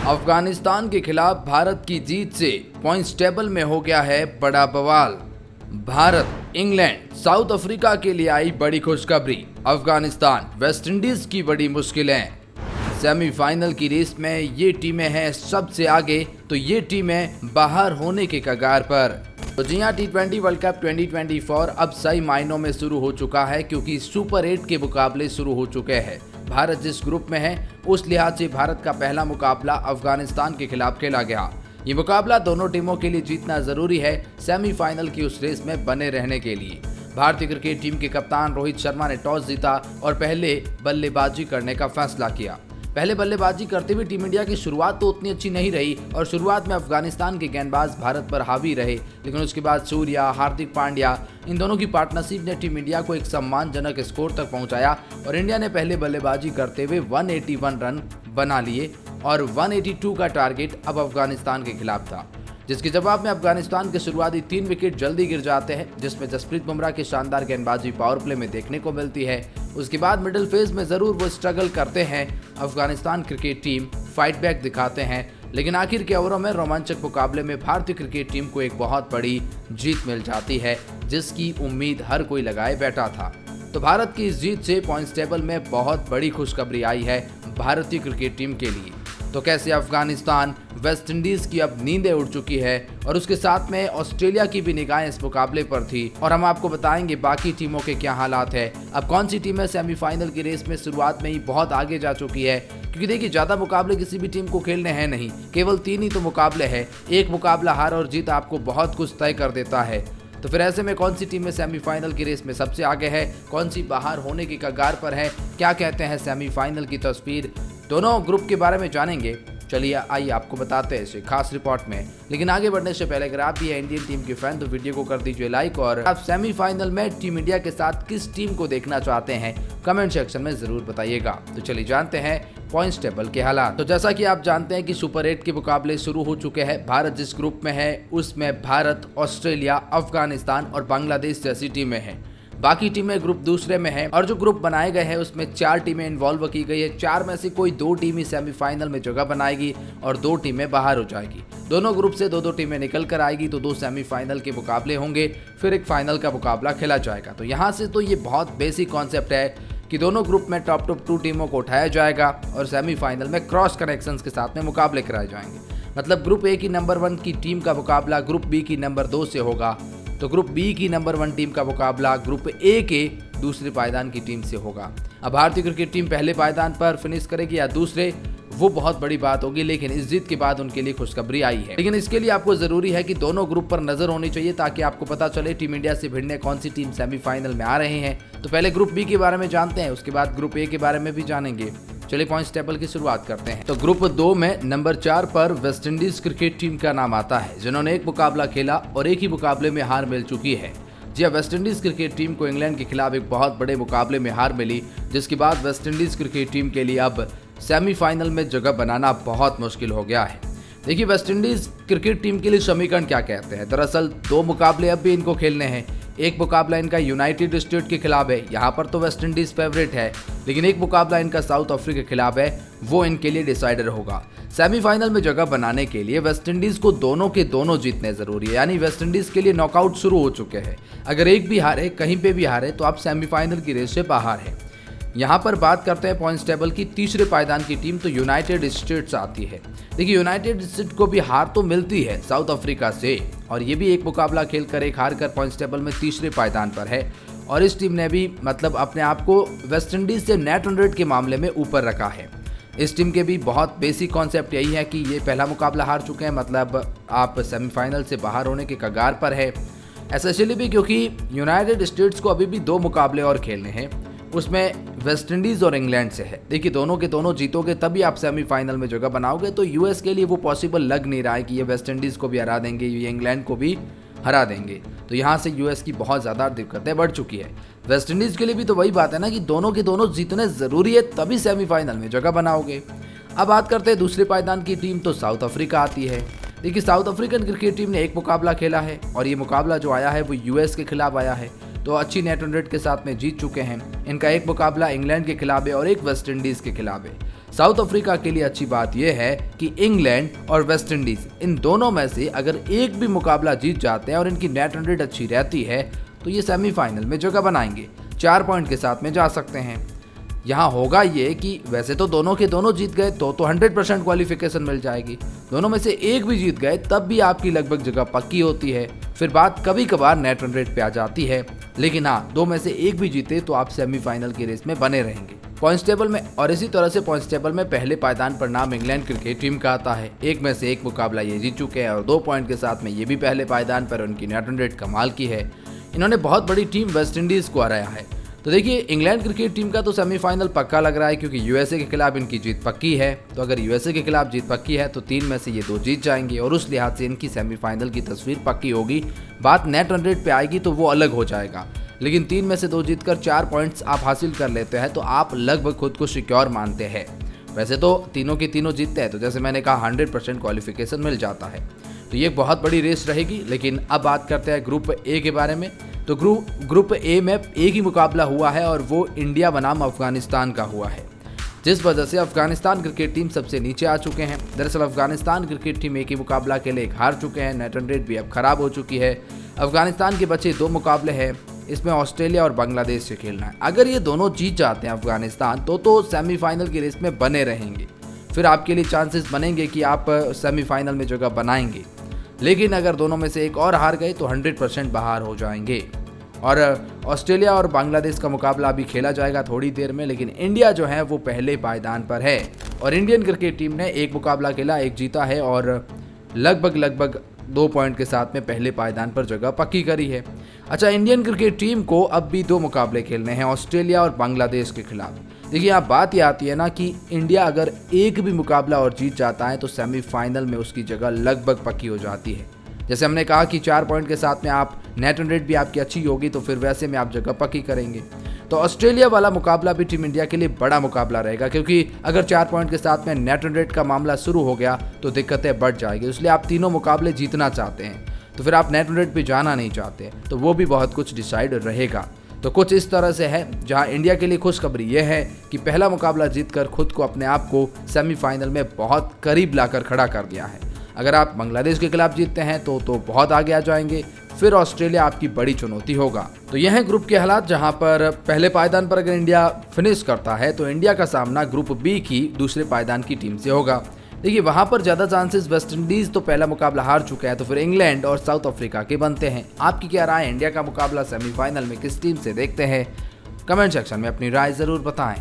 अफगानिस्तान के खिलाफ भारत की जीत से पॉइंट्स टेबल में हो गया है बड़ा बवाल। भारत, इंग्लैंड, साउथ अफ्रीका के लिए आई बड़ी खुशखबरी। अफगानिस्तान, वेस्टइंडीज की बड़ी मुश्किलें। सेमीफाइनल की रेस में ये टीमें हैं सबसे आगे, तो ये टीमें बाहर होने के कगार पर। तो जी हाँ, T20 वर्ल्ड कप 2024 अब सही मायनों में शुरू हो चुका है, क्योंकि सुपर 8 के मुकाबले शुरू हो चुके हैं। भारत जिस ग्रुप में है उस लिहाज से भारत का पहला मुकाबला अफगानिस्तान के खिलाफ खेला गया। ये मुकाबला दोनों टीमों के लिए जीतना जरूरी है सेमीफाइनल की उस रेस में बने रहने के लिए। भारतीय क्रिकेट टीम के कप्तान रोहित शर्मा ने टॉस जीता और पहले बल्लेबाजी करने का फैसला किया। पहले बल्लेबाजी करते हुए टीम इंडिया की शुरुआत तो उतनी अच्छी नहीं रही और शुरुआत में अफगानिस्तान के गेंदबाज भारत पर हावी रहे, लेकिन उसके बाद सूर्या, हार्दिक पांड्या, इन दोनों की पार्टनरशिप ने टीम इंडिया को एक सम्मानजनक स्कोर तक पहुंचाया और इंडिया ने पहले बल्लेबाजी करते हुए 181 रन बना लिए और 182 का टारगेट अब अफगानिस्तान के खिलाफ था, जिसके जवाब में अफगानिस्तान के शुरुआती 3 विकेट जल्दी गिर जाते हैं, जिसमें जसप्रीत बुमराह की शानदार गेंदबाजी पावर प्ले में देखने को मिलती है। उसके बाद मिडिल फेज में जरूर वो स्ट्रगल करते हैं, Afghanistan cricket team fight back दिखाते हैं, लेकिन आखिर के ओवरों में रोमांचक मुकाबले में भारतीय क्रिकेट टीम को एक बहुत बड़ी जीत मिल जाती है, जिसकी उम्मीद हर कोई लगाए बैठा था। तो भारत की इस जीत से पॉइंट्स टेबल में बहुत बड़ी खुशखबरी आई है भारतीय क्रिकेट टीम के लिए। तो कैसे अफगानिस्तान, वेस्टइंडीज की अब नींदें उड़ चुकी है और उसके साथ में ऑस्ट्रेलिया की भी निगाहें इस मुकाबले पर थी, और हम आपको बताएंगे बाकी टीमों के क्या हालात है। अब कौन सी टीमें सेमीफाइनल की रेस में शुरुआत में ही बहुत आगे जा चुकी है, क्योंकि देखिए ज्यादा मुकाबले किसी भी टीम को खेलने हैं नहीं, केवल 3 ही तो मुकाबले हैं। एक मुकाबला हार और जीत आपको बहुत कुछ तय कर देता है। तो फिर ऐसे में कौन सी टीमें सेमीफाइनल की रेस में सबसे आगे है, कौन सी बाहर होने की कगार पर है, क्या कहते हैं सेमीफाइनल की तस्वीर, दोनों ग्रुप के बारे में जानेंगे। चलिए आइए आपको बताते हैं इसे खास रिपोर्ट में। लेकिन आगे बढ़ने से पहले अगर आप भी इंडियन टीम के फैन तो वीडियो को कर दीजिए लाइक, और आप सेमीफाइनल में टीम इंडिया के साथ किस टीम को देखना चाहते हैं कमेंट सेक्शन में जरूर बताइएगा। तो चलिए जानते हैं पॉइंट्स टेबल के हालात। तो जैसा कि आप जानते हैं कि सुपर 8 के मुकाबले शुरू हो चुके हैं। भारत जिस ग्रुप में है उसमें भारत, ऑस्ट्रेलिया, अफगानिस्तान और बांग्लादेश जैसी टीमें हैं। बाकी टीमें ग्रुप दूसरे में हैं और जो ग्रुप बनाए गए हैं उसमें 4 टीमें इन्वॉल्व की गई है। 4 में से कोई 2 टीम ही सेमीफाइनल में जगह बनाएगी और 2 टीमें बाहर हो जाएगी। दोनों ग्रुप से 2-2 टीमें निकल कर आएगी, तो 2 सेमीफाइनल के मुकाबले होंगे, फिर एक फाइनल का मुकाबला खेला जाएगा। तो यहाँ से तो ये बहुत बेसिक कॉन्सेप्ट है कि दोनों ग्रुप में टॉप 2 टीमों को उठाया जाएगा और सेमीफाइनल में क्रॉस कनेक्शंस के साथ में मुकाबले कराए जाएंगे। मतलब ग्रुप ए की नंबर 1 की टीम का मुकाबला ग्रुप बी की नंबर 2 से होगा, तो ग्रुप बी की नंबर 1 टीम का मुकाबला ग्रुप ए के दूसरे पायदान की टीम से होगा। अब भारतीय क्रिकेट टीम पहले पायदान पर फिनिश करेगी या दूसरे, वो बहुत बड़ी बात होगी, लेकिन इस जीत के बाद उनके लिए खुशखबरी आई है। लेकिन इसके लिए आपको जरूरी है कि दोनों ग्रुप पर नजर होनी चाहिए, ताकि आपको पता चले टीम इंडिया से भिड़ने कौन सी टीम सेमीफाइनल में आ रहे हैं। तो पहले ग्रुप बी के बारे में जानते हैं, उसके बाद ग्रुप ए के बारे में भी जानेंगे। चलिए पॉइंट्स टेबल की शुरुआत करते हैं। तो ग्रुप 2 में नंबर 4 पर वेस्टइंडीज क्रिकेट टीम का नाम आता है, जिन्होंने एक मुकाबला खेला और एक ही मुकाबले में हार मिल चुकी है। जी वेस्टइंडीज क्रिकेट टीम को इंग्लैंड के खिलाफ एक बहुत बड़े मुकाबले में हार मिली, जिसके बाद वेस्टइंडीज क्रिकेट टीम के लिए अब सेमीफाइनल में जगह बनाना बहुत मुश्किल हो गया है। देखिए वेस्टइंडीज क्रिकेट टीम के लिए समीकरण क्या कहते हैं। दरअसल 2 मुकाबले अब भी इनको खेलने हैं। एक मुकाबला इनका यूनाइटेड स्टेट के खिलाफ है, यहाँ पर तो वेस्टइंडीज फेवरेट है, लेकिन एक मुकाबला इनका साउथ अफ्रीका के खिलाफ है, वो इनके लिए डिसाइडर होगा। सेमीफाइनल में जगह बनाने के लिए वेस्टइंडीज को दोनों के दोनों जीतने जरूरी है, यानी वेस्टइंडीज के लिए नॉकआउट शुरू हो चुके हैं। अगर एक भी हारे, कहीं पे भी हारे, तो आप सेमीफाइनल की रेस से बाहर है। यहाँ पर बात करते हैं पॉइंट्स टेबल की तीसरे पायदान की टीम, तो यूनाइटेड स्टेट्स आती है। देखिए यूनाइटेड स्टेट्स को भी हार तो मिलती है साउथ अफ्रीका से, और ये भी एक मुकाबला खेलकर एक हार कर पॉइंट्स टेबल में तीसरे पायदान पर है। और इस टीम ने भी मतलब अपने आप को वेस्टइंडीज से नेट रन रेट के मामले में ऊपर रखा है। इस टीम के भी बहुत बेसिक कॉन्सेप्ट यही है कि ये पहला मुकाबला हार चुके हैं, मतलब आप सेमीफाइनल से बाहर होने के कगार पर है। ऐसा इसलिए भी क्योंकि यूनाइटेड स्टेट्स को अभी भी 2 मुकाबले और खेलने हैं, उसमें वेस्टइंडीज और इंग्लैंड से है। देखिए दोनों के दोनों जीतोगे तभी आप सेमीफाइनल में जगह बनाओगे, तो यूएस के लिए वो पॉसिबल लग नहीं रहा है कि ये वेस्टइंडीज को भी हरा देंगे, ये इंग्लैंड को भी हरा देंगे। तो यहाँ से यूएस की बहुत ज़्यादा दिक्कतें बढ़ चुकी है। वेस्टइंडीज के लिए भी तो वही बात है ना कि दोनों के दोनों जीतने ज़रूरी है, तभी सेमीफाइनल में जगह बनाओगे। अब बात करते हैं दूसरे पायदान की टीम, तो साउथ अफ्रीका आती है। देखिए साउथ अफ्रीकन क्रिकेट टीम ने एक मुकाबला खेला है और ये मुकाबला जो आया है वो यूएस के खिलाफ आया है, तो अच्छी नेट रन रेट के साथ में जीत चुके हैं। इनका एक मुकाबला इंग्लैंड के खिलाफ है और एक वेस्ट इंडीज़ के खिलाफ है। साउथ अफ्रीका के लिए अच्छी बात यह है कि इंग्लैंड और वेस्ट इंडीज इन दोनों में से अगर एक भी मुकाबला जीत जाते हैं और इनकी नेट रन रेट अच्छी रहती है तो ये सेमीफाइनल में जगह बनाएंगे, 4 पॉइंट के साथ में जा सकते हैं। यहाँ होगा ये कि वैसे तो दोनों के दोनों जीत गए तो 100% क्वालिफिकेशन मिल जाएगी, दोनों में से एक भी जीत गए तब भी आपकी लगभग जगह पक्की होती है। फिर बात कभी कभार नेट रन रेट पे आ जाती है, लेकिन हाँ, 2 में से एक भी जीते तो आप सेमीफाइनल की रेस में बने रहेंगे पॉइंट्स टेबल में। और इसी तरह से पॉइंट्स टेबल में पहले पायदान पर नाम इंग्लैंड क्रिकेट टीम का आता है। 1 में से 1 मुकाबला ये जीत चुके हैं और 2 पॉइंट के साथ में ये भी पहले पायदान पर। उनकी नेट रन रेट कमाल की है। इन्होंने बहुत बड़ी टीम वेस्ट इंडीज को हराया है। तो देखिए, इंग्लैंड क्रिकेट टीम का तो सेमीफाइनल पक्का लग रहा है क्योंकि यूएसए के खिलाफ इनकी जीत पक्की है। तो अगर यूएसए के खिलाफ जीत पक्की है तो 3 में से ये 2 जीत जाएंगे और उस लिहाज से इनकी सेमीफाइनल की तस्वीर पक्की होगी। बात नेट रन रेट पे आएगी तो वो अलग हो जाएगा, लेकिन 3 में से 2 जीतकर 4 पॉइंट्स आप हासिल कर लेते हैं तो आप लगभग खुद को सिक्योर मानते हैं। वैसे तो तीनों की तीनों जीतते हैं तो जैसे मैंने कहा 100% क्वालिफिकेशन मिल जाता है। तो ये बहुत बड़ी रेस रहेगी। लेकिन अब बात करते हैं ग्रुप ए के बारे में। तो ग्रुप ए में एक ही मुकाबला हुआ है और वो इंडिया बनाम अफगानिस्तान का हुआ है, जिस वजह से अफगानिस्तान क्रिकेट टीम सबसे नीचे आ चुके हैं। दरअसल अफगानिस्तान क्रिकेट टीम एक ही मुकाबला के लिए हार चुके हैं, नेट रन रेट भी अब खराब हो चुकी है। अफगानिस्तान के बचे 2 मुकाबले हैं, इसमें ऑस्ट्रेलिया और बांग्लादेश से खेलना है। अगर ये दोनों जीत जाते हैं अफगानिस्तान तो सेमीफाइनल की रेस में बने रहेंगे, फिर आपके लिए चांसेस बनेंगे कि आप सेमीफाइनल में जगह बनाएंगे। लेकिन अगर दोनों में से एक और हार गए तो 100% बाहर हो जाएंगे। और ऑस्ट्रेलिया और बांग्लादेश का मुकाबला अभी खेला जाएगा थोड़ी देर में, लेकिन इंडिया जो है वो पहले पायदान पर है और इंडियन क्रिकेट टीम ने 1 मुकाबला खेला, 1 जीता है और लगभग 2 पॉइंट के साथ में पहले पायदान पर जगह पक्की करी है। अच्छा, इंडियन क्रिकेट टीम को अब भी 2 मुकाबले खेलने हैं, ऑस्ट्रेलिया और बांग्लादेश के खिलाफ। देखिए, यहाँ बात ये आती है ना कि इंडिया अगर एक भी मुकाबला और जीत जाता है तो सेमीफाइनल में उसकी जगह लगभग पक्की हो जाती है। जैसे हमने कहा कि 4 पॉइंट के साथ में आप नेट रन रेट भी आपकी अच्छी होगी तो फिर वैसे में आप जगह पक्की करेंगे। तो ऑस्ट्रेलिया वाला मुकाबला भी टीम इंडिया के लिए बड़ा मुकाबला रहेगा, क्योंकि अगर 4 पॉइंट के साथ में नेट रन रेट का मामला शुरू हो गया तो दिक्कतें बढ़ जाएगी। इसलिए आप तीनों मुकाबले जीतना चाहते हैं तो फिर आप नेट रन रेट पे जाना नहीं चाहते, तो वो भी बहुत कुछ डिसाइड रहेगा। तो कुछ इस तरह से है, जहां इंडिया के लिए खुशखबरी यह है कि पहला मुकाबला जीतकर खुद को अपने आप को सेमीफाइनल में बहुत करीब लाकर खड़ा कर दिया है। अगर आप बांग्लादेश के खिलाफ जीतते हैं तो बहुत आगे आ जाएंगे, फिर ऑस्ट्रेलिया आपकी बड़ी चुनौती होगा। तो यह है ग्रुप के हालात, जहां पर पहले पायदान पर अगर इंडिया फिनिश करता है तो इंडिया का सामना ग्रुप बी की दूसरे पायदान की टीम से होगा। देखिए, वहां पर ज्यादा चांसेस वेस्ट इंडीज तो पहला मुकाबला हार चुका है, तो फिर इंग्लैंड और साउथ अफ्रीका के बनते हैं। आपकी क्या राय है, इंडिया का मुकाबला सेमीफाइनल में किस टीम से देखते हैं? कमेंट सेक्शन में अपनी राय जरूर बताएं।